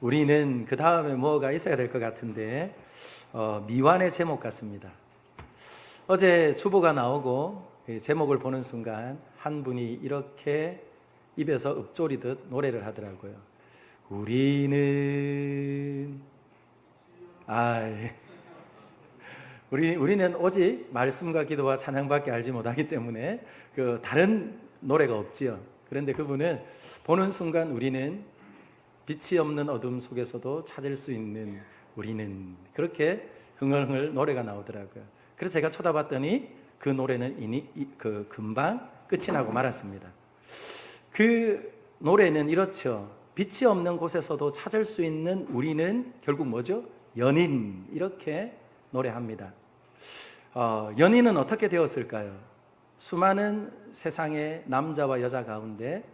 우리는 그 다음에 뭐가 있어야 될 것 같은데 미완의 제목 같습니다. 어제 주보가 나오고 제목을 보는 순간 한 분이 이렇게 입에서 읊조리듯 노래를 하더라고요. 우리는 우리는 오직 말씀과 기도와 찬양밖에 알지 못하기 때문에 다른 노래가 없지요. 그런데 그분은 보는 순간 우리는 빛이 없는 어둠 속에서도 찾을 수 있는 우리는, 그렇게 흥얼흥얼 노래가 나오더라고요. 그래서 제가 쳐다봤더니 그 노래는 금방 끝이 나고 말았습니다. 그 노래는 이렇죠. 빛이 없는 곳에서도 찾을 수 있는 우리는 결국 뭐죠? 연인, 이렇게 노래합니다. 연인은 어떻게 되었을까요? 수많은 세상의 남자와 여자 가운데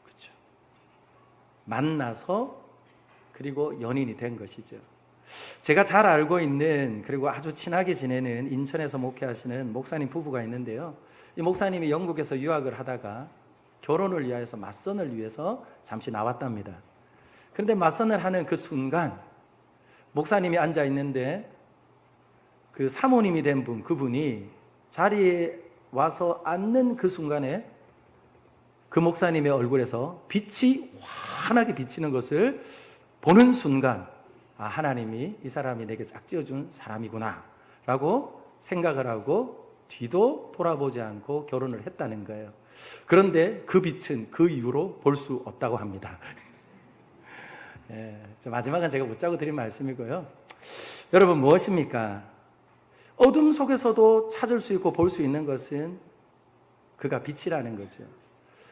그렇죠, 만나서 그리고 연인이 된 것이죠. 제가 잘 알고 있는, 그리고 아주 친하게 지내는 인천에서 목회하시는 목사님 부부가 있는데요. 이 목사님이 영국에서 유학을 하다가 결혼을 위해서 맞선을 위해서 잠시 나왔답니다. 그런데 맞선을 하는 그 순간 목사님이 앉아 있는데 그 사모님이 된 분, 그분이 자리에 와서 앉는 그 순간에 그 목사님의 얼굴에서 빛이 환하게 비치는 것을 보는 순간, 하나님이 이 사람이 내게 짝지어준 사람이구나 라고 생각을 하고 뒤도 돌아보지 않고 결혼을 했다는 거예요. 그런데 그 빛은 그 이후로 볼 수 없다고 합니다. 마지막은 제가 묻자고 드린 말씀이고요. 여러분, 무엇입니까? 어둠 속에서도 찾을 수 있고 볼 수 있는 것은 그가 빛이라는 거죠.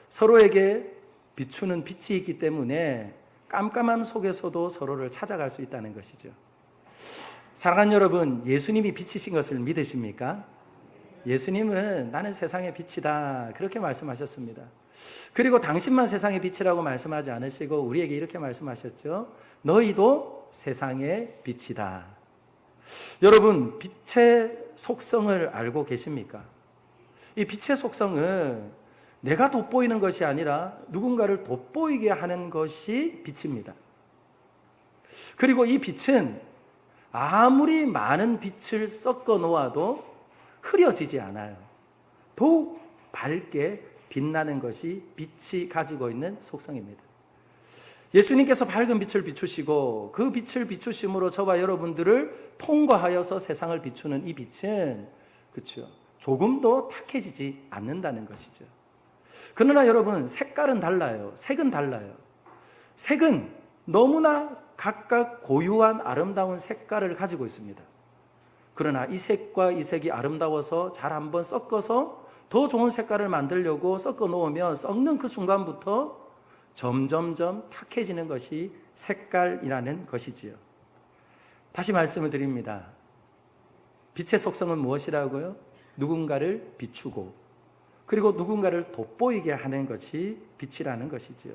서로에게 비추는 빛이 있기 때문에 깜깜함 속에서도 서로를 찾아갈 수 있다는 것이죠. 사랑하는 여러분, 예수님이 빛이신 것을 믿으십니까? 예수님은 나는 세상의 빛이다, 그렇게 말씀하셨습니다. 그리고 당신만 세상의 빛이라고 말씀하지 않으시고 우리에게 이렇게 말씀하셨죠. 너희도 세상의 빛이다. 여러분, 빛의 속성을 알고 계십니까? 이 빛의 속성은 내가 돋보이는 것이 아니라 누군가를 돋보이게 하는 것이 빛입니다. 그리고 이 빛은 아무리 많은 빛을 섞어 놓아도 흐려지지 않아요. 더욱 밝게 빛나는 것이 빛이 가지고 있는 속성입니다. 예수님께서 밝은 빛을 비추시고 그 빛을 비추심으로 저와 여러분들을 통과하여서 세상을 비추는 이 빛은 그렇죠, 조금도 탁해지지 않는다는 것이죠. 그러나 여러분, 색깔은 달라요. 색은 달라요. 색은 너무나 각각 고유한 아름다운 색깔을 가지고 있습니다. 그러나 이 색과 이 색이 아름다워서 잘 한번 섞어서 더 좋은 색깔을 만들려고 섞어 놓으면 섞는 그 순간부터 점점점 탁해지는 것이 색깔이라는 것이지요. 다시 말씀을 드립니다. 빛의 속성은 무엇이라고요? 누군가를 비추고 그리고 누군가를 돋보이게 하는 것이 빛이라는 것이지요.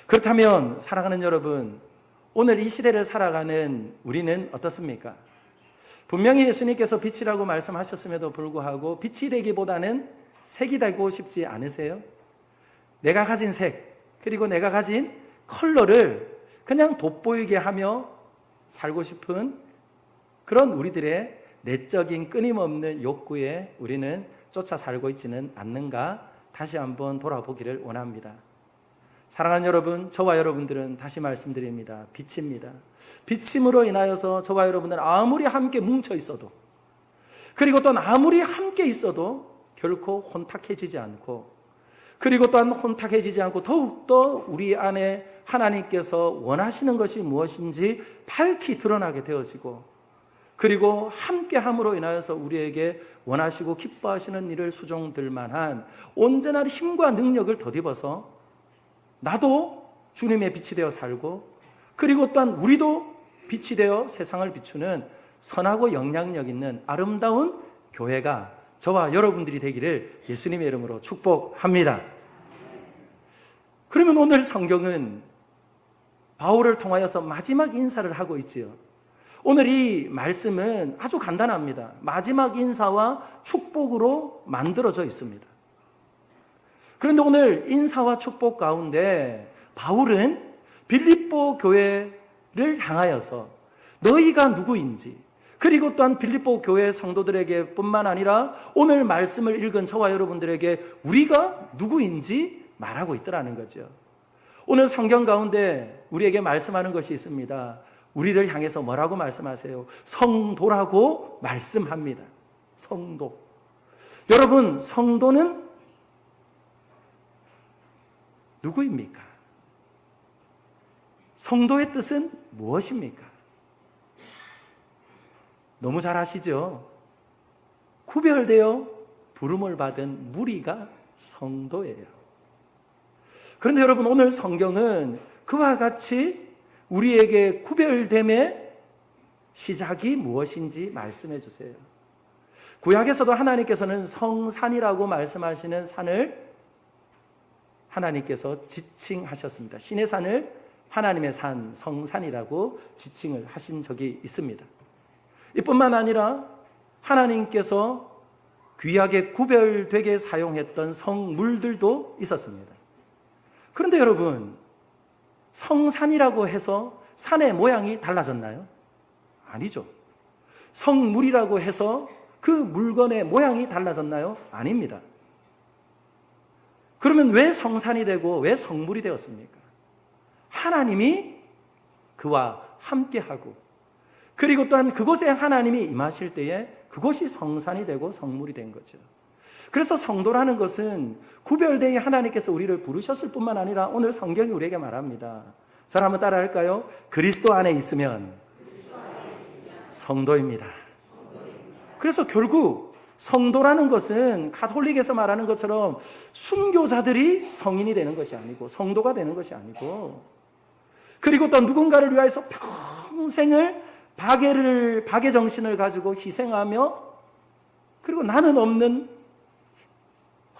그렇다면 사랑하는 여러분, 오늘 이 시대를 살아가는 우리는 어떻습니까? 분명히 예수님께서 빛이라고 말씀하셨음에도 불구하고 빛이 되기보다는 색이 되고 싶지 않으세요? 내가 가진 색, 그리고 내가 가진 컬러를 그냥 돋보이게 하며 살고 싶은 그런 우리들의 내적인 끊임없는 욕구에 우리는 쫓아 살고 있지는 않는가, 다시 한번 돌아보기를 원합니다. 사랑하는 여러분, 저와 여러분들은 다시 말씀드립니다. 빛입니다. 빛임으로 인하여서 저와 여러분들은 아무리 함께 뭉쳐 있어도, 그리고 또 아무리 함께 있어도 결코 혼탁해지지 않고, 그리고 또한 혼탁해지지 않고 더욱더 우리 안에 하나님께서 원하시는 것이 무엇인지 밝히 드러나게 되어지고, 그리고 함께함으로 인하여서 우리에게 원하시고 기뻐하시는 일을 수종들 만한 온전한 힘과 능력을 덧입어서 나도 주님의 빛이 되어 살고, 그리고 또한 우리도 빛이 되어 세상을 비추는 선하고 영향력 있는 아름다운 교회가 저와 여러분들이 되기를 예수님의 이름으로 축복합니다. 그러면 오늘 성경은 바울을 통하여서 마지막 인사를 하고 있지요. 오늘 이 말씀은 아주 간단합니다. 마지막 인사와 축복으로 만들어져 있습니다. 그런데 오늘 인사와 축복 가운데 바울은 빌립보 교회를 향하여서 너희가 누구인지, 그리고 또한 빌립보 교회 성도들에게 뿐만 아니라 오늘 말씀을 읽은 저와 여러분들에게 우리가 누구인지 말하고 있더라는 거죠. 오늘 성경 가운데 우리에게 말씀하는 것이 있습니다. 우리를 향해서 뭐라고 말씀하세요? 성도라고 말씀합니다. 성도. 여러분, 성도는 누구입니까? 성도의 뜻은 무엇입니까? 너무 잘 아시죠? 구별되어 부름을 받은 무리가 성도예요. 그런데 여러분, 오늘 성경은 그와 같이 우리에게 구별됨의 시작이 무엇인지 말씀해 주세요. 구약에서도 하나님께서는 성산이라고 말씀하시는 산을 하나님께서 지칭하셨습니다. 신의 산을 하나님의 산, 성산이라고 지칭을 하신 적이 있습니다. 이뿐만 아니라 하나님께서 귀하게 구별되게 사용했던 성물들도 있었습니다. 그런데 여러분, 성산이라고 해서 산의 모양이 달라졌나요? 아니죠. 성물이라고 해서 그 물건의 모양이 달라졌나요? 아닙니다. 그러면 왜 성산이 되고 왜 성물이 되었습니까? 하나님이 그와 함께하고, 그리고 또한 그곳에 하나님이 임하실 때에 그곳이 성산이 되고 성물이 된 거죠. 그래서 성도라는 것은 구별되이 하나님께서 우리를 부르셨을 뿐만 아니라 오늘 성경이 우리에게 말합니다. 자, 한번 따라 할까요? 그리스도 안에 있으면 성도입니다. 그래서 결국 성도라는 것은 가톨릭에서 말하는 것처럼 순교자들이 성인이 되는 것이 아니고, 성도가 되는 것이 아니고, 그리고 또 누군가를 위하여서 평생을 박애 정신을 가지고 희생하며, 그리고 나는 없는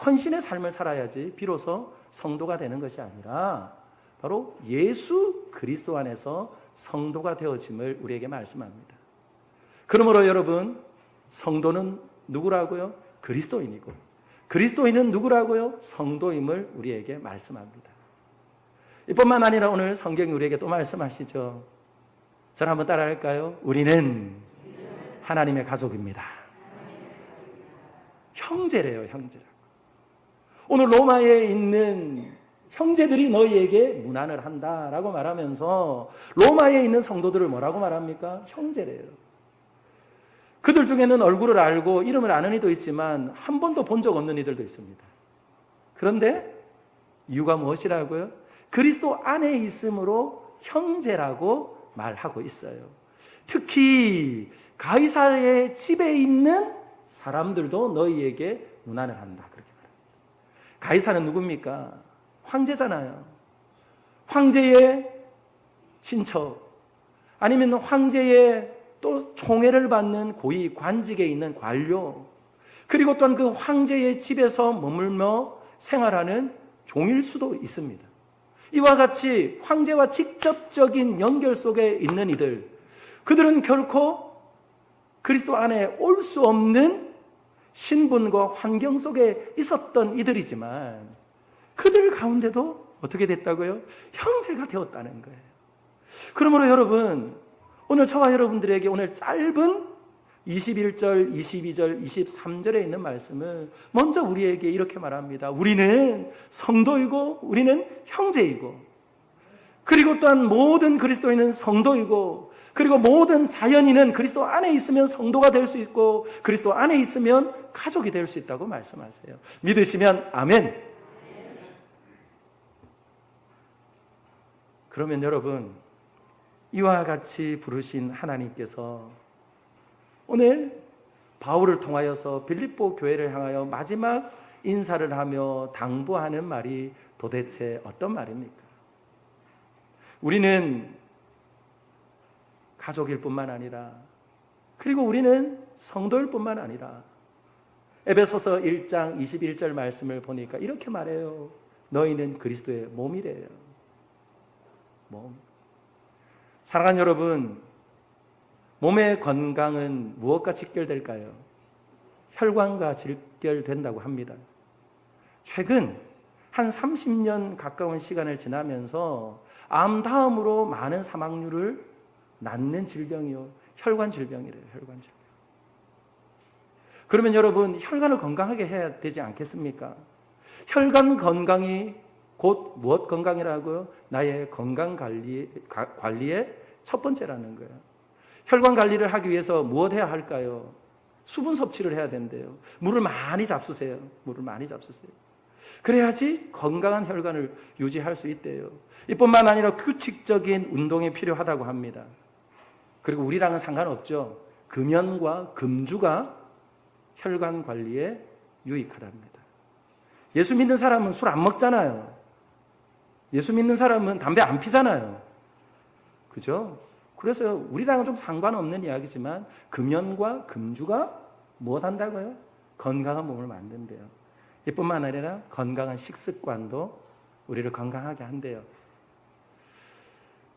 헌신의 삶을 살아야지 비로소 성도가 되는 것이 아니라 바로 예수 그리스도 안에서 성도가 되어짐을 우리에게 말씀합니다. 그러므로 여러분, 성도는 누구라고요? 그리스도인이고, 그리스도인은 누구라고요? 성도임을 우리에게 말씀합니다. 이뿐만 아니라 오늘 성경이 우리에게 또 말씀하시죠. 저를 한번 따라 할까요? 우리는 하나님의 가족입니다. 형제래요, 형제라고. 오늘 로마에 있는 형제들이 너희에게 문안을 한다라고 말하면서 로마에 있는 성도들을 뭐라고 말합니까? 형제래요. 그들 중에는 얼굴을 알고 이름을 아는 이도 있지만 한 번도 본 적 없는 이들도 있습니다. 그런데 이유가 무엇이라고요? 그리스도 안에 있으므로 형제라고 말하고 있어요. 특히 가이사의 집에 있는 사람들도 너희에게 문안을 한다, 그렇게 말합니다. 가이사는 누굽니까? 황제잖아요. 황제의 친척, 아니면 황제의 또 총애를 받는 고위 관직에 있는 관료, 그리고 또한 그 황제의 집에서 머물며 생활하는 종일 수도 있습니다. 이와 같이 황제와 직접적인 연결 속에 있는 이들, 그들은 결코 그리스도 안에 올 수 없는 신분과 환경 속에 있었던 이들이지만 그들 가운데도 어떻게 됐다고요? 형제가 되었다는 거예요. 그러므로 여러분, 오늘 저와 여러분들에게 오늘 짧은 21절, 22절, 23절에 있는 말씀은 먼저 우리에게 이렇게 말합니다. 우리는 성도이고 우리는 형제이고, 그리고 또한 모든 그리스도인은 성도이고, 그리고 모든 자연인은 그리스도 안에 있으면 성도가 될 수 있고 그리스도 안에 있으면 가족이 될 수 있다고 말씀하세요. 믿으시면 아멘. 그러면 여러분, 이와 같이 부르신 하나님께서 오늘 바울을 통하여서 빌립보 교회를 향하여 마지막 인사를 하며 당부하는 말이 도대체 어떤 말입니까? 우리는 가족일 뿐만 아니라, 그리고 우리는 성도일 뿐만 아니라, 에베소서 1장 21절 말씀을 보니까 이렇게 말해요. 너희는 그리스도의 몸이래요. 몸. 사랑하는 여러분, 몸의 건강은 무엇과 직결될까요? 혈관과 직결된다고 합니다. 최근 한 30년 가까운 시간을 지나면서 암 다음으로 많은 사망률을 낳는 질병이요, 혈관 질병이래요. 혈관 질병. 그러면 여러분, 혈관을 건강하게 해야 되지 않겠습니까? 혈관 건강이 곧 무엇 건강이라고요? 나의 건강 관리의 첫 번째라는 거예요. 혈관 관리를 하기 위해서 무엇 해야 할까요? 수분 섭취를 해야 된대요. 물을 많이 잡수세요. 물을 많이 잡수세요. 그래야지 건강한 혈관을 유지할 수 있대요. 이뿐만 아니라 규칙적인 운동이 필요하다고 합니다. 그리고 우리랑은 상관없죠. 금연과 금주가 혈관 관리에 유익하답니다. 예수 믿는 사람은 술 안 먹잖아요. 예수 믿는 사람은 담배 안 피잖아요. 그죠? 그래서 우리랑은 좀 상관없는 이야기지만 금연과 금주가 무엇 한다고요? 건강한 몸을 만든대요. 이뿐만 아니라 건강한 식습관도 우리를 건강하게 한대요.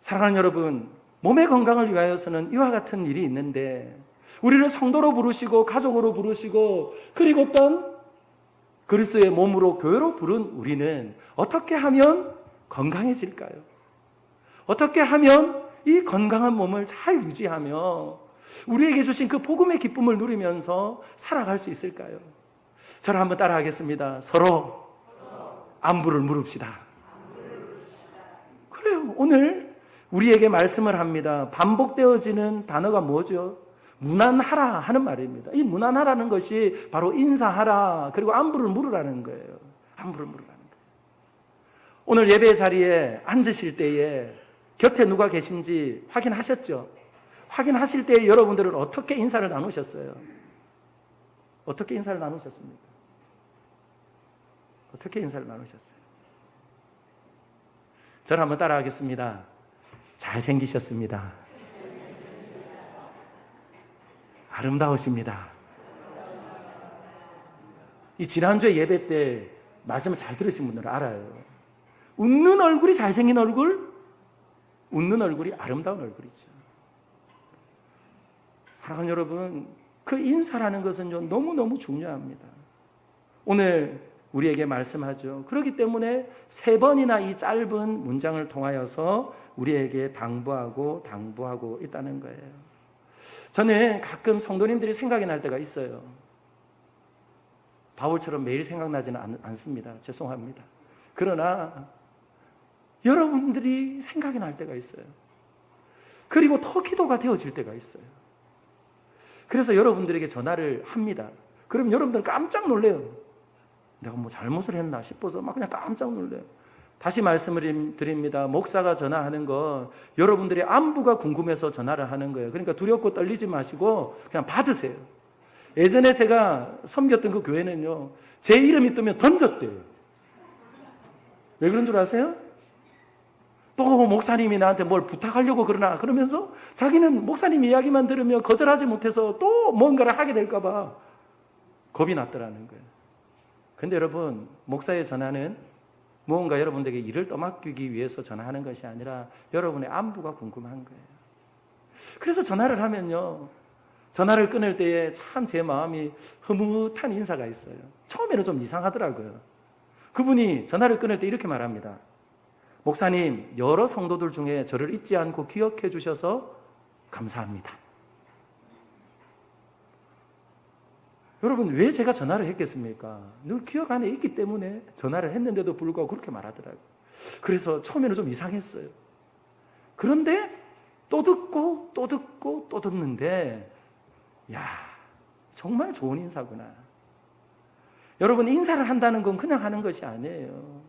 사랑하는 여러분, 몸의 건강을 위하여서는 이와 같은 일이 있는데 우리를 성도로 부르시고 가족으로 부르시고 그리고 또 그리스도의 몸으로 교회로 부른 우리는 어떻게 하면 건강해질까요? 어떻게 하면 이 건강한 몸을 잘 유지하며 우리에게 주신 그 복음의 기쁨을 누리면서 살아갈 수 있을까요? 저를 한번 따라하겠습니다. 서로 안부를 물읍시다. 그래요. 오늘 우리에게 말씀을 합니다. 반복되어지는 단어가 뭐죠? 무난하라 하는 말입니다. 이 무난하라는 것이 바로 인사하라 그리고 안부를 물으라는 거예요. 안부를 물으라는 거예요. 오늘 예배 자리에 앉으실 때에 곁에 누가 계신지 확인하셨죠? 확인하실 때 여러분들은 어떻게 인사를 나누셨어요? 어떻게 인사를 나누셨습니까? 어떻게 인사를 나누셨어요? 저를 한번 따라하겠습니다. 잘생기셨습니다. 아름다우십니다. 이 지난주에 예배 때 말씀을 잘 들으신 분들은 알아요. 웃는 얼굴이 잘생긴 얼굴, 웃는 얼굴이 아름다운 얼굴이죠. 사랑하는 여러분, 그 인사라는 것은 너무너무 중요합니다. 오늘 우리에게 말씀하죠. 그렇기 때문에 3번이나 이 짧은 문장을 통하여서 우리에게 당부하고 있다는 거예요. 저는 가끔 성도님들이 생각이 날 때가 있어요. 바울처럼 매일 생각나지는 않습니다. 죄송합니다. 그러나 여러분들이 생각이 날 때가 있어요. 그리고 더 기도가 되어질 때가 있어요. 그래서 여러분들에게 전화를 합니다. 그럼 여러분들 깜짝 놀래요. 내가 뭐 잘못을 했나 싶어서 막 그냥 깜짝 놀래요. 다시 말씀을 드립니다. 목사가 전화하는 거 여러분들의 안부가 궁금해서 전화를 하는 거예요. 그러니까 두렵고 떨리지 마시고 그냥 받으세요. 예전에 제가 섬겼던 그 교회는요, 제 이름이 뜨면 던졌대요. 왜 그런 줄 아세요? 또 목사님이 나한테 뭘 부탁하려고 그러나 그러면서 자기는 목사님 이야기만 들으면 거절하지 못해서 또 뭔가를 하게 될까 봐 겁이 났더라는 거예요. 근데 여러분, 목사의 전화는 무언가 여러분들에게 일을 떠맡기기 위해서 전화하는 것이 아니라 여러분의 안부가 궁금한 거예요. 그래서 전화를 하면요, 전화를 끊을 때에 참 제 마음이 흐뭇한 인사가 있어요. 처음에는 좀 이상하더라고요. 그분이 전화를 끊을 때 이렇게 말합니다. 목사님, 여러 성도들 중에 저를 잊지 않고 기억해 주셔서 감사합니다. 여러분, 왜 제가 전화를 했겠습니까? 늘 기억 안에 있기 때문에 전화를 했는데도 불구하고 그렇게 말하더라고요. 그래서 처음에는 좀 이상했어요. 그런데 또 듣고 또 듣는데 야, 정말 좋은 인사구나. 여러분, 인사를 한다는 건 그냥 하는 것이 아니에요.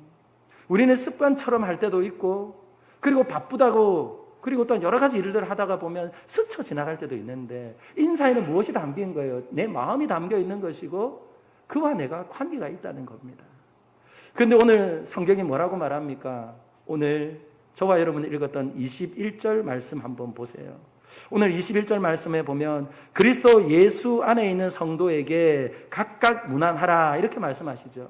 우리는 습관처럼 할 때도 있고, 그리고 바쁘다고, 그리고 또 여러 가지 일들을 하다가 보면 스쳐 지나갈 때도 있는데, 인사에는 무엇이 담긴 거예요? 내 마음이 담겨 있는 것이고 그와 내가 관계가 있다는 겁니다. 그런데 오늘 성경이 뭐라고 말합니까? 오늘 저와 여러분이 읽었던 21절 말씀 한번 보세요. 오늘 21절 말씀에 보면 그리스도 예수 안에 있는 성도에게 각각 문안하라 이렇게 말씀하시죠.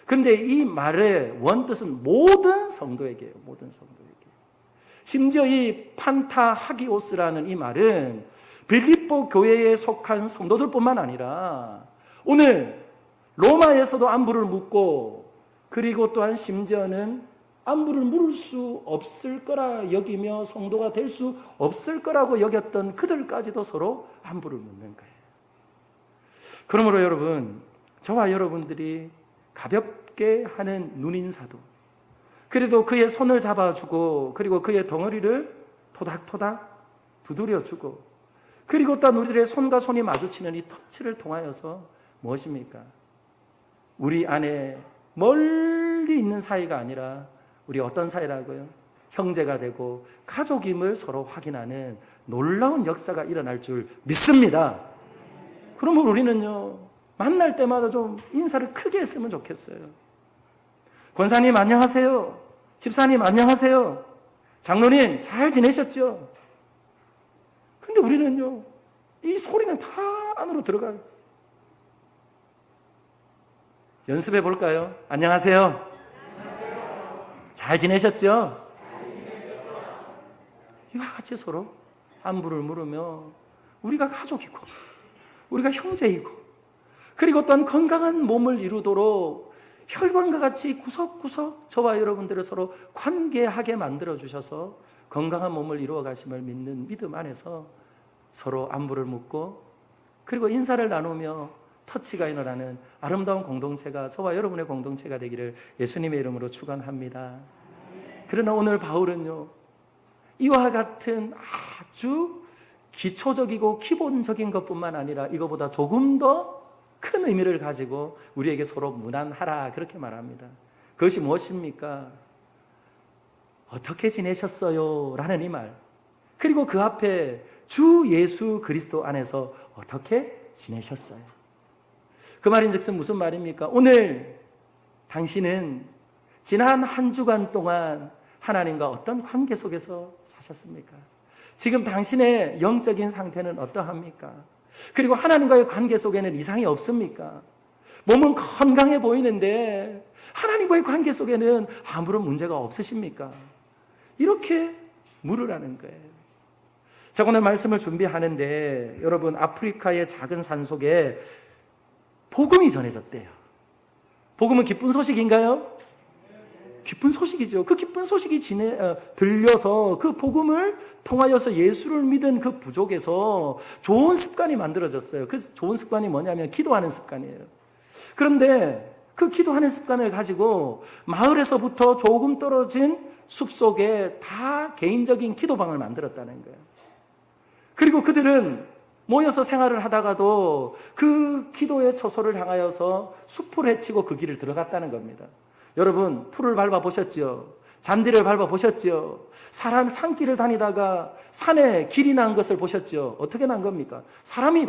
그런데 이 말의 원뜻은 모든 성도에게요. 모든 성도에게. 심지어 이 판타하기오스라는 이 말은 빌립보 교회에 속한 성도들뿐만 아니라 오늘 로마에서도 안부를 묻고 그리고 또한 심지어는 안부를 물을 수 없을 거라 여기며 성도가 될 수 없을 거라고 여겼던 그들까지도 서로 안부를 묻는 거예요. 그러므로 여러분, 저와 여러분들이 가볍게 하는 눈인사도, 그래도 그의 손을 잡아주고, 그리고 그의 덩어리를 토닥토닥 두드려주고, 그리고 또 우리들의 손과 손이 마주치는 이 터치를 통하여서 무엇입니까? 우리 안에 멀리 있는 사이가 아니라 우리 어떤 사이라고요? 형제가 되고 가족임을 서로 확인하는 놀라운 역사가 일어날 줄 믿습니다. 그러면 우리는요, 만날 때마다 좀 인사를 크게 했으면 좋겠어요. 권사님 안녕하세요. 집사님 안녕하세요. 장로님 잘 지내셨죠? 근데 우리는요, 이 소리는 다 안으로 들어가요. 연습해 볼까요? 안녕하세요. 잘 지내셨죠? 이와 같이 서로 안부를 물으며 우리가 가족이고 우리가 형제이고, 그리고 또한 건강한 몸을 이루도록 혈관과 같이 구석구석 저와 여러분들을 서로 관계하게 만들어 주셔서 건강한 몸을 이루어 가심을 믿는 믿음 안에서 서로 안부를 묻고, 그리고 인사를 나누며 터치가 일어나는 아름다운 공동체가 저와 여러분의 공동체가 되기를 예수님의 이름으로 축원합니다. 그러나 오늘 바울은요, 이와 같은 아주 기초적이고 기본적인 것뿐만 아니라 이거보다 조금 더 큰 의미를 가지고 우리에게 서로 문안하라, 그렇게 말합니다. 그것이 무엇입니까? 어떻게 지내셨어요? 라는 이 말, 그리고 그 앞에 주 예수 그리스도 안에서 어떻게 지내셨어요? 그 말인즉슨 무슨 말입니까? 오늘 당신은 지난 한 주간 동안 하나님과 어떤 관계 속에서 사셨습니까? 지금 당신의 영적인 상태는 어떠합니까? 그리고 하나님과의 관계 속에는 이상이 없습니까? 몸은 건강해 보이는데 하나님과의 관계 속에는 아무런 문제가 없으십니까? 이렇게 물으라는 거예요. 자, 오늘 말씀을 준비하는데 여러분, 아프리카의 작은 산속에 복음이 전해졌대요. 복음은 기쁜 소식인가요? 기쁜 소식이죠. 그 기쁜 소식이 들려서 그 복음을 통하여서 예수를 믿은 그 부족에서 좋은 습관이 만들어졌어요. 그 좋은 습관이 뭐냐면 기도하는 습관이에요. 그런데 그 기도하는 습관을 가지고 마을에서부터 조금 떨어진 숲속에 다 개인적인 기도방을 만들었다는 거예요. 그리고 그들은 모여서 생활을 하다가도 그 기도의 처소를 향하여서 숲을 헤치고 그 길을 들어갔다는 겁니다. 여러분, 풀을 밟아보셨죠? 잔디를 밟아보셨죠? 사람 산길을 다니다가 산에 길이 난 것을 보셨죠? 어떻게 난 겁니까? 사람이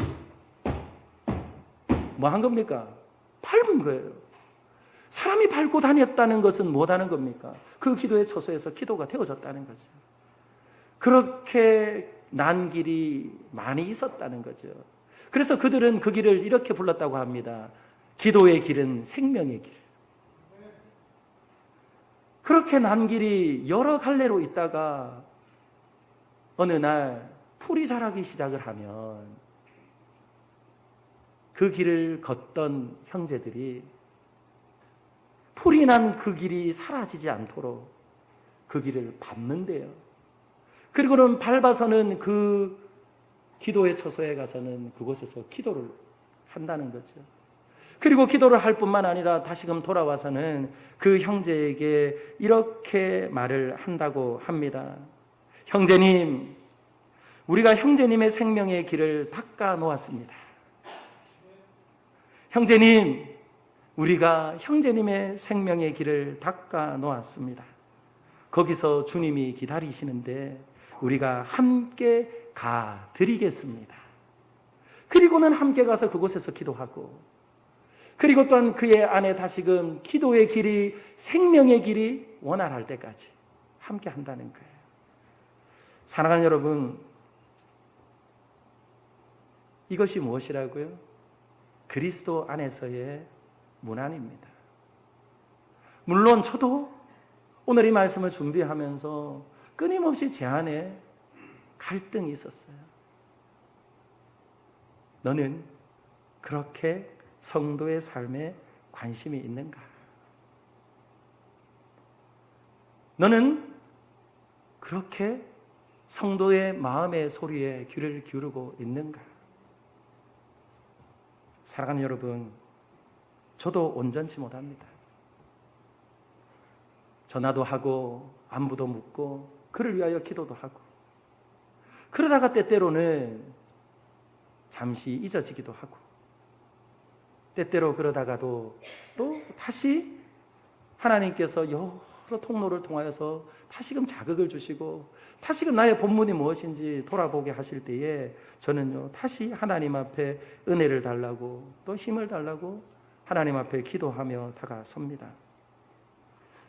뭐 한 겁니까? 밟은 거예요. 사람이 밟고 다녔다는 것은 뭐 하는 겁니까? 그 기도의 처소에서 기도가 되어졌다는 거죠. 그렇게 난 길이 많이 있었다는 거죠. 그래서 그들은 그 길을 이렇게 불렀다고 합니다. 기도의 길은 생명의 길. 그렇게 난 길이 여러 갈래로 있다가 어느 날 풀이 자라기 시작을 하면 그 길을 걷던 형제들이 풀이 난 그 길이 사라지지 않도록 그 길을 밟는데요. 그리고는 밟아서는 그 기도의 처소에 가서는 그곳에서 기도를 한다는 거죠. 그리고 기도를 할 뿐만 아니라 다시금 돌아와서는 그 형제에게 이렇게 말을 한다고 합니다. 형제님, 우리가 형제님의 생명의 길을 닦아 놓았습니다. 형제님, 우리가 형제님의 생명의 길을 닦아 놓았습니다. 거기서 주님이 기다리시는데 우리가 함께 가 드리겠습니다. 그리고는 함께 가서 그곳에서 기도하고, 그리고 또한 그의 안에 다시금 기도의 길이, 생명의 길이 원활할 때까지 함께 한다는 거예요. 사랑하는 여러분, 이것이 무엇이라고요? 그리스도 안에서의 문안입니다. 물론 저도 오늘 이 말씀을 준비하면서 끊임없이 제 안에 갈등이 있었어요. 너는 그렇게 성도의 삶에 관심이 있는가? 너는 그렇게 성도의 마음의 소리에 귀를 기울이고 있는가? 사랑하는 여러분, 저도 온전치 못합니다. 전화도 하고 안부도 묻고 그를 위하여 기도도 하고, 그러다가 때때로는 잠시 잊어지기도 하고, 때때로 그러다가도 또 다시 하나님께서 여러 통로를 통하여서 다시금 자극을 주시고 다시금 나의 본문이 무엇인지 돌아보게 하실 때에 저는요 다시 하나님 앞에 은혜를 달라고 또 힘을 달라고 하나님 앞에 기도하며 다가섭니다.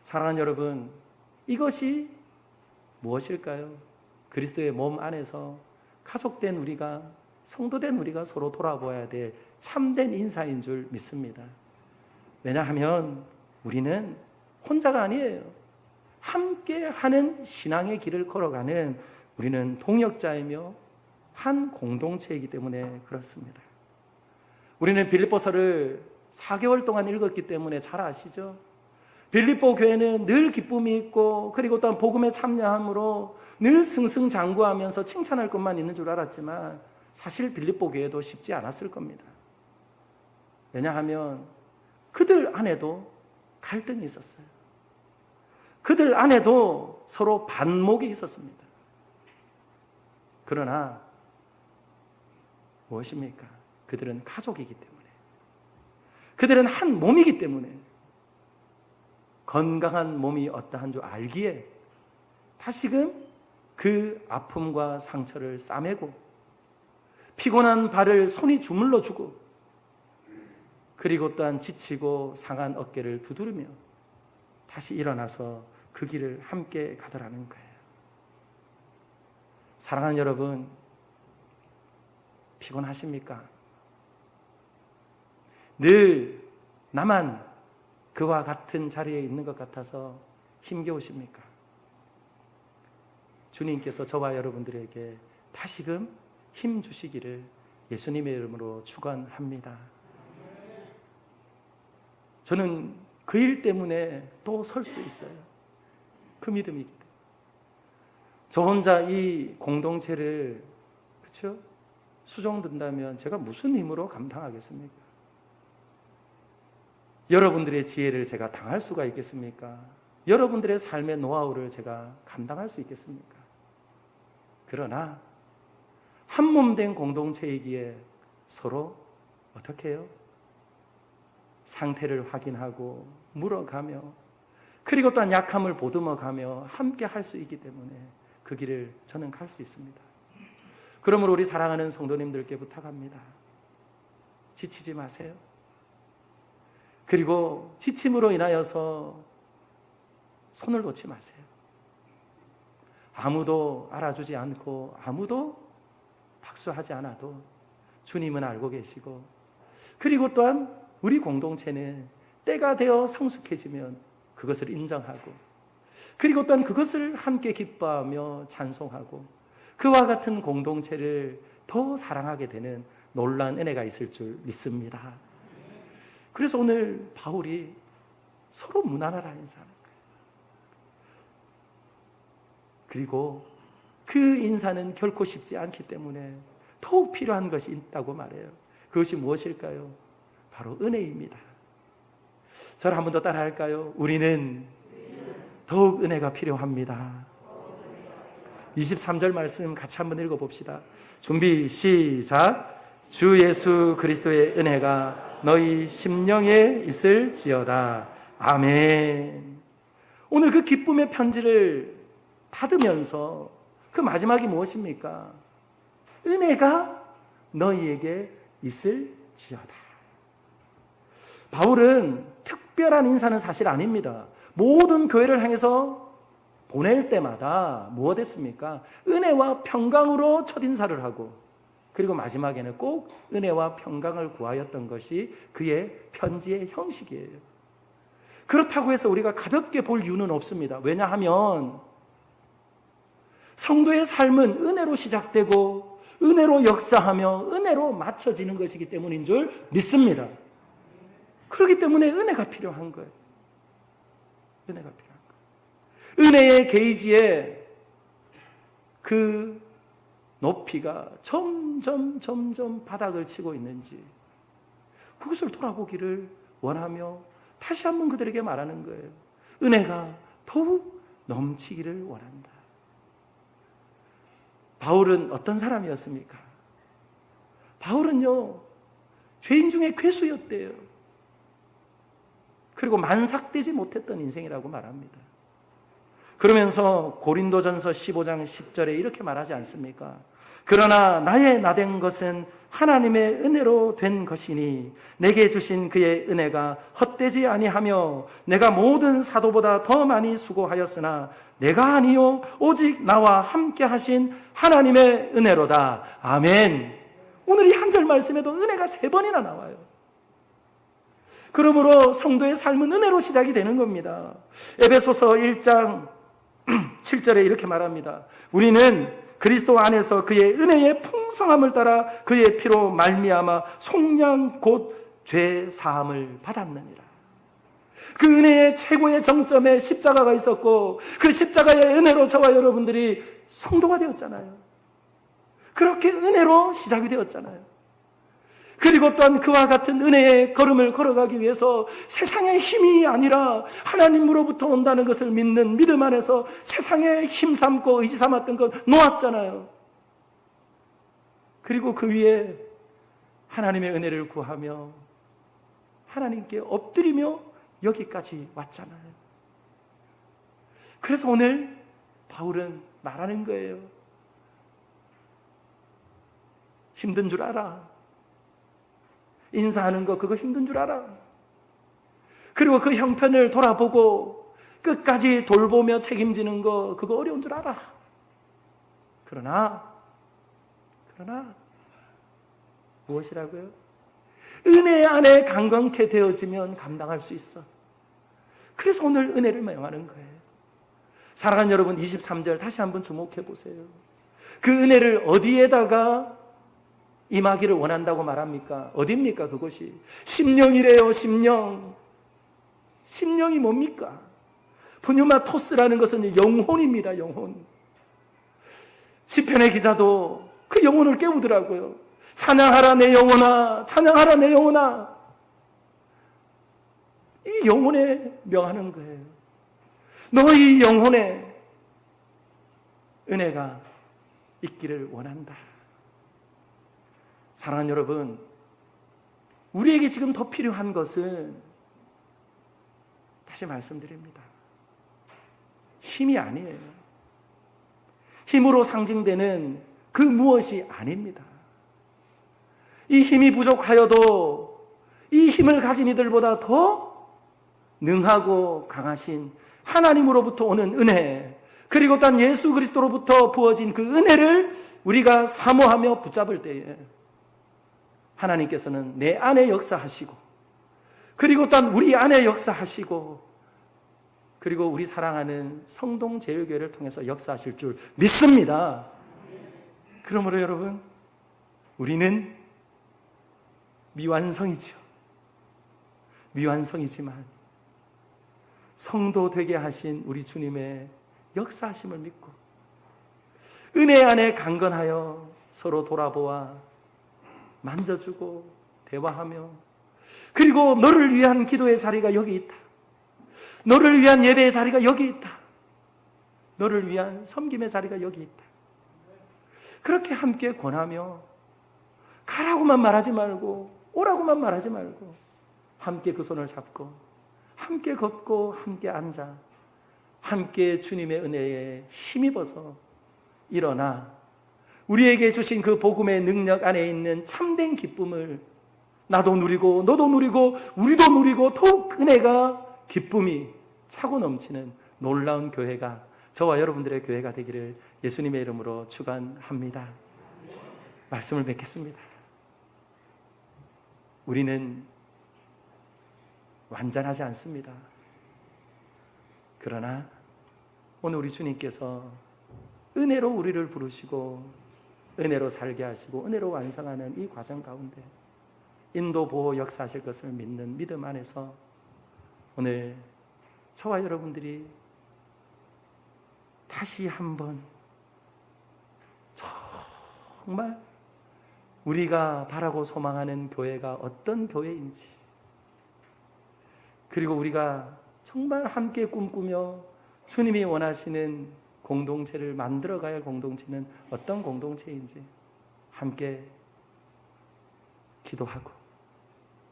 사랑하는 여러분, 이것이 무엇일까요? 그리스도의 몸 안에서 가족된 우리가, 성도된 우리가 서로 돌아보아야 될 참된 인사인 줄 믿습니다. 왜냐하면 우리는 혼자가 아니에요. 함께 하는 신앙의 길을 걸어가는 우리는 동역자이며 한 공동체이기 때문에 그렇습니다. 우리는 빌립보서를 4개월 동안 읽었기 때문에 잘 아시죠? 빌립보 교회는 늘 기쁨이 있고, 그리고 또한 복음에 참여함으로 늘 승승장구하면서 칭찬할 것만 있는 줄 알았지만 사실 빌립보 교회도 쉽지 않았을 겁니다. 왜냐하면 그들 안에도 갈등이 있었어요. 그들 안에도 서로 반목이 있었습니다. 그러나 무엇입니까? 그들은 가족이기 때문에, 그들은 한 몸이기 때문에 건강한 몸이 어떠한 줄 알기에 다시금 그 아픔과 상처를 싸매고 피곤한 발을 손이 주물러 주고, 그리고 또한 지치고 상한 어깨를 두드리며 다시 일어나서 그 길을 함께 가더라는 거예요. 사랑하는 여러분, 피곤하십니까? 늘 나만 그와 같은 자리에 있는 것 같아서 힘겨우십니까? 주님께서 저와 여러분들에게 다시금 힘 주시기를 예수님의 이름으로 축원합니다. 저는 그 일 때문에 또 설 수 있어요. 그 믿음이 있기 때문에. 저 혼자 이 공동체를, 그렇죠? 수정된다면 제가 무슨 힘으로 감당하겠습니까? 여러분들의 지혜를 제가 당할 수가 있겠습니까? 여러분들의 삶의 노하우를 제가 감당할 수 있겠습니까? 그러나 한 몸 된 공동체이기에 서로 어떻게 해요? 상태를 확인하고 물어가며, 그리고 또한 약함을 보듬어가며 함께 할 수 있기 때문에 그 길을 저는 갈 수 있습니다. 그러므로 우리 사랑하는 성도님들께 부탁합니다. 지치지 마세요. 그리고 지침으로 인하여서 손을 놓지 마세요. 아무도 알아주지 않고 아무도 박수하지 않아도 주님은 알고 계시고, 그리고 또한 우리 공동체는 때가 되어 성숙해지면 그것을 인정하고, 그리고 또한 그것을 함께 기뻐하며 찬송하고, 그와 같은 공동체를 더 사랑하게 되는 놀라운 은혜가 있을 줄 믿습니다. 그래서 오늘 바울이 서로 무난하라 인사하는 거예요. 그리고 그 인사는 결코 쉽지 않기 때문에 더욱 필요한 것이 있다고 말해요. 그것이 무엇일까요? 바로 은혜입니다. 저를 한 번 더 따라 할까요? 우리는 더욱 은혜가 필요합니다. 23절 말씀 같이 한번 읽어봅시다. 준비 시작. 주 예수 그리스도의 은혜가 너희 심령에 있을지어다. 아멘. 오늘 그 기쁨의 편지를 받으면서 그 마지막이 무엇입니까? 은혜가 너희에게 있을지어다. 바울은 특별한 인사는 사실 아닙니다. 모든 교회를 향해서 보낼 때마다 무엇 했습니까? 은혜와 평강으로 첫인사를 하고, 그리고 마지막에는 꼭 은혜와 평강을 구하였던 것이 그의 편지의 형식이에요. 그렇다고 해서 우리가 가볍게 볼 이유는 없습니다. 왜냐하면 성도의 삶은 은혜로 시작되고 은혜로 역사하며 은혜로 맞춰지는 것이기 때문인 줄 믿습니다. 그렇기 때문에 은혜가 필요한 거예요. 은혜가 필요한 거예요. 은혜의 게이지에 그 높이가 점점 바닥을 치고 있는지 그것을 돌아보기를 원하며 다시 한번 그들에게 말하는 거예요. 은혜가 더욱 넘치기를 원한다. 바울은 어떤 사람이었습니까? 바울은요, 죄인 중에 괴수였대요. 그리고 만삭되지 못했던 인생이라고 말합니다. 그러면서 고린도전서 15장 10절에 이렇게 말하지 않습니까? 그러나 나의 나된 것은 하나님의 은혜로 된 것이니 내게 주신 그의 은혜가 헛되지 아니하며 내가 모든 사도보다 더 많이 수고하였으나 내가 아니요 오직 나와 함께 하신 하나님의 은혜로다. 아멘. 오늘 이 한 절 말씀에도 은혜가 3번이나 나와요. 그러므로 성도의 삶은 은혜로 시작이 되는 겁니다. 에베소서 1장 7절에 이렇게 말합니다. 우리는 그리스도 안에서 그의 은혜의 풍성함을 따라 그의 피로 말미암아 속량 곧 죄 사함을 받았느니라. 그 은혜의 최고의 정점에 십자가가 있었고 그 십자가의 은혜로 저와 여러분들이 성도가 되었잖아요. 그렇게 은혜로 시작이 되었잖아요. 그리고 또한 그와 같은 은혜의 걸음을 걸어가기 위해서 세상의 힘이 아니라 하나님으로부터 온다는 것을 믿는 믿음 안에서 세상의 힘 삼고 의지 삼았던 것 놓았잖아요. 그리고 그 위에 하나님의 은혜를 구하며 하나님께 엎드리며 여기까지 왔잖아요. 그래서 오늘 바울은 말하는 거예요. 힘든 줄 알아. 인사하는 거 그거 힘든 줄 알아. 그리고 그 형편을 돌아보고 끝까지 돌보며 책임지는 거 그거 어려운 줄 알아. 그러나 무엇이라고요? 은혜 안에 강건케 되어지면 감당할 수 있어. 그래서 오늘 은혜를 명하는 거예요. 사랑하는 여러분, 23절 다시 한번 주목해 보세요. 그 은혜를 어디에다가 임하기를 원한다고 말합니까? 어디입니까 그곳이? 심령이래요. 심령이 뭡니까? 푸뉴마토스라는 것은 영혼입니다. 영혼. 시편의 기자도 그 영혼을 깨우더라고요. 찬양하라 내 영혼아, 찬양하라 내 영혼아. 이 영혼에 명하는 거예요. 너희 영혼에 은혜가 있기를 원한다. 사랑하는 여러분, 우리에게 지금 더 필요한 것은 다시 말씀드립니다. 힘이 아니에요. 힘으로 상징되는 그 무엇이 아닙니다. 이 힘이 부족하여도 이 힘을 가진 이들보다 더 능하고 강하신 하나님으로부터 오는 은혜, 그리고 또한 예수 그리스도로부터 부어진 그 은혜를 우리가 사모하며 붙잡을 때에 하나님께서는 내 안에 역사하시고, 그리고 또한 우리 안에 역사하시고, 그리고 우리 사랑하는 성동제일교회를 통해서 역사하실 줄 믿습니다. 그러므로 여러분, 우리는 미완성이죠. 미완성이지만 성도 되게 하신 우리 주님의 역사하심을 믿고 은혜 안에 강건하여 서로 돌아보아 만져주고 대화하며, 그리고 너를 위한 기도의 자리가 여기 있다, 너를 위한 예배의 자리가 여기 있다, 너를 위한 섬김의 자리가 여기 있다, 그렇게 함께 권하며 가라고만 말하지 말고 오라고만 말하지 말고 함께 그 손을 잡고 함께 걷고 함께 앉아 함께 주님의 은혜에 힘입어서 일어나 우리에게 주신 그 복음의 능력 안에 있는 참된 기쁨을 나도 누리고 너도 누리고 우리도 누리고 더욱 은혜가 기쁨이 차고 넘치는 놀라운 교회가 저와 여러분들의 교회가 되기를 예수님의 이름으로 축원합니다. 말씀을 맺겠습니다. 우리는 완전하지 않습니다. 그러나 오늘 우리 주님께서 은혜로 우리를 부르시고 은혜로 살게 하시고 은혜로 완성하는 이 과정 가운데 인도 보호 역사하실 것을 믿는 믿음 안에서 오늘 저와 여러분들이 다시 한번 정말 우리가 바라고 소망하는 교회가 어떤 교회인지, 그리고 우리가 정말 함께 꿈꾸며 주님이 원하시는 공동체를 만들어가야 할 공동체는 어떤 공동체인지 함께 기도하고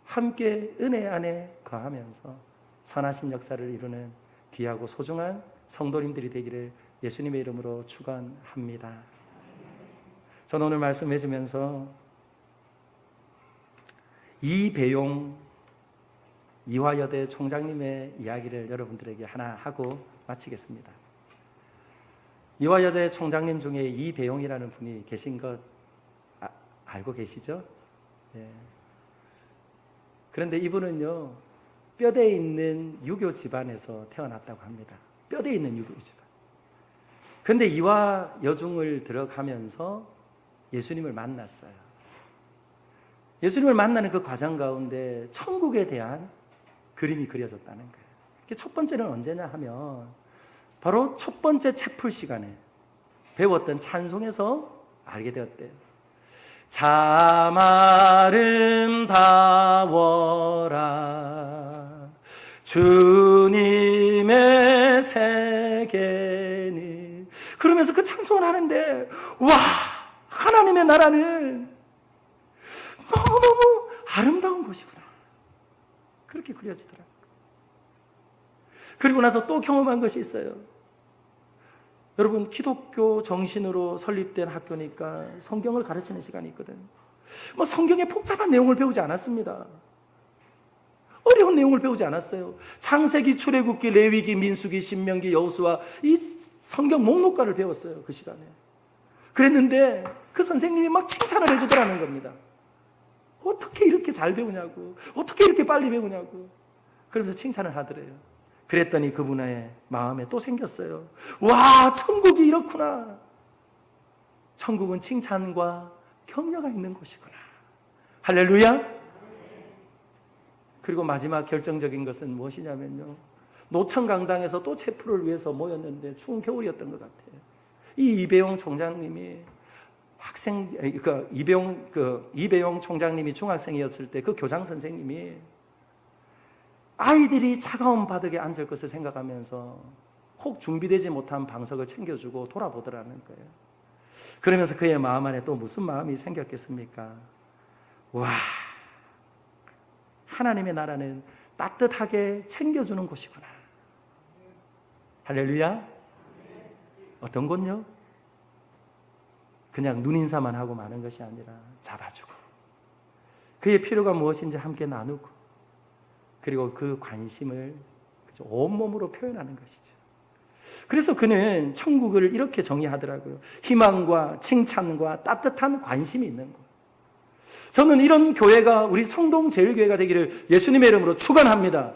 함께 은혜 안에 거하면서 선하신 역사를 이루는 귀하고 소중한 성도님들이 되기를 예수님의 이름으로 축원합니다. 저는 오늘 말씀해 주면서 이배용 이화여대 총장님의 이야기를 여러분들에게 하나 하고 마치겠습니다. 이화여대 총장님 중에 이배용이라는 분이 계신 것 알고 계시죠? 예. 그런데 이분은요, 뼈대에 있는 유교 집안에서 태어났다고 합니다. 뼈대에 있는 유교 집안. 그런데 이화 여중을 들어가면서 예수님을 만났어요. 예수님을 만나는 그 과정 가운데 천국에 대한 그림이 그려졌다는 거예요. 첫 번째는 언제냐 하면 바로 첫 번째 책풀 시간에 배웠던 찬송에서 알게 되었대요. 참 아름다워라 주님의 세계니. 그러면서 그 찬송을 하는데, 와, 하나님의 나라는 너무너무 아름다운 곳이구나, 그렇게 그려지더라고요. 그리고 나서 또 경험한 것이 있어요. 여러분, 기독교 정신으로 설립된 학교니까 성경을 가르치는 시간이 있거든요. 성경의 복잡한 내용을 배우지 않았습니다. 어려운 내용을 배우지 않았어요. 창세기, 출애굽기, 레위기, 민수기, 신명기, 여호수아, 이 성경 목록가를 배웠어요, 그 시간에. 그랬는데 그 선생님이 막 칭찬을 해주더라는 겁니다. 어떻게 이렇게 잘 배우냐고, 어떻게 이렇게 빨리 배우냐고, 그러면서 칭찬을 하더래요. 그랬더니 그분의 마음에 또 생겼어요. 와, 천국이 이렇구나. 천국은 칭찬과 격려가 있는 곳이구나. 할렐루야. 그리고 마지막 결정적인 것은 무엇이냐면요, 노천강당에서 또 체풀을 위해서 모였는데 추운 겨울이었던 것 같아요. 이 이배용 총장님이 이배용 총장님이 중학생이었을 때 그 교장 선생님이 아이들이 차가운 바닥에 앉을 것을 생각하면서 혹 준비되지 못한 방석을 챙겨주고 돌아보더라는 거예요. 그러면서 그의 마음 안에 또 무슨 마음이 생겼겠습니까? 와, 하나님의 나라는 따뜻하게 챙겨주는 곳이구나. 할렐루야. 어떤 곳요? 그냥 눈인사만 하고 마는 것이 아니라 잡아주고, 그의 필요가 무엇인지 함께 나누고, 그리고 그 관심을 온몸으로 표현하는 것이죠. 그래서 그는 천국을 이렇게 정의하더라고요. 희망과 칭찬과 따뜻한 관심이 있는 것. 저는 이런 교회가 우리 성동제일교회가 되기를 예수님의 이름으로 축원합니다.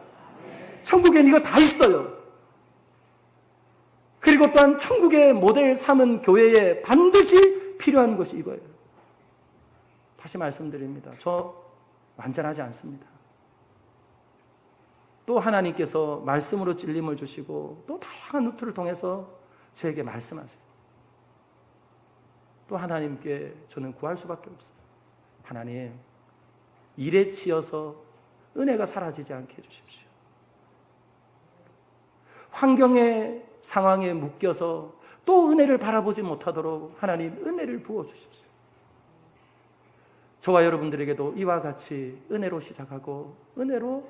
천국엔 이거 다 있어요. 그리고 또한 천국의 모델 삼은 교회에 반드시 필요한 것이 이거예요. 다시 말씀드립니다. 저 완전하지 않습니다. 또 하나님께서 말씀으로 찔림을 주시고 또 다양한 루트를 통해서 저에게 말씀하세요. 또 하나님께 저는 구할 수밖에 없어요. 하나님, 일에 치여서 은혜가 사라지지 않게 해주십시오. 환경의 상황에 묶여서 또 은혜를 바라보지 못하도록 하나님 은혜를 부어주십시오. 저와 여러분들에게도 이와 같이 은혜로 시작하고 은혜로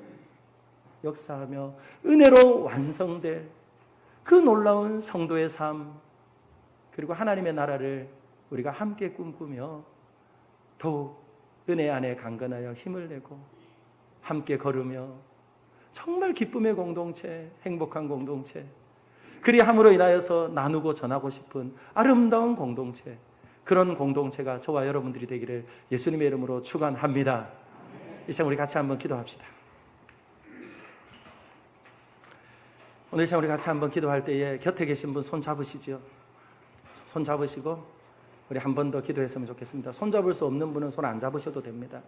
역사하며 은혜로 완성될 그 놀라운 성도의 삶, 그리고 하나님의 나라를 우리가 함께 꿈꾸며 더욱 은혜 안에 강건하여 힘을 내고 함께 걸으며 정말 기쁨의 공동체, 행복한 공동체, 그리함으로 인하여서 나누고 전하고 싶은 아름다운 공동체, 그런 공동체가 저와 여러분들이 되기를 예수님의 이름으로 축원합니다. 이 시간 우리 같이 한번 기도합시다. 오늘 이 시간 우리 같이 한번 기도할 때에 곁에 계신 분 손 잡으시죠. 손 잡으시고 우리 한 번 더 기도했으면 좋겠습니다. 손 잡을 수 없는 분은 손 안 잡으셔도 됩니다.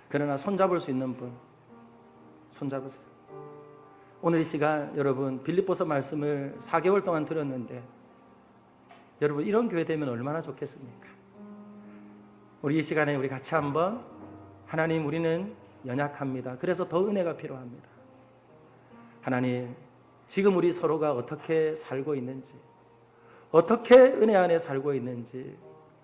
그러나 손 잡을 수 있는 분 손 잡으세요. 오늘 이 시간 여러분, 빌립보서 말씀을 4개월 동안 들었는데 여러분, 이런 교회 되면 얼마나 좋겠습니까? 우리 이 시간에 우리 같이 한번, 하나님, 우리는 연약합니다. 그래서 더 은혜가 필요합니다. 하나님, 지금 우리 서로가 어떻게 살고 있는지, 어떻게 은혜 안에 살고 있는지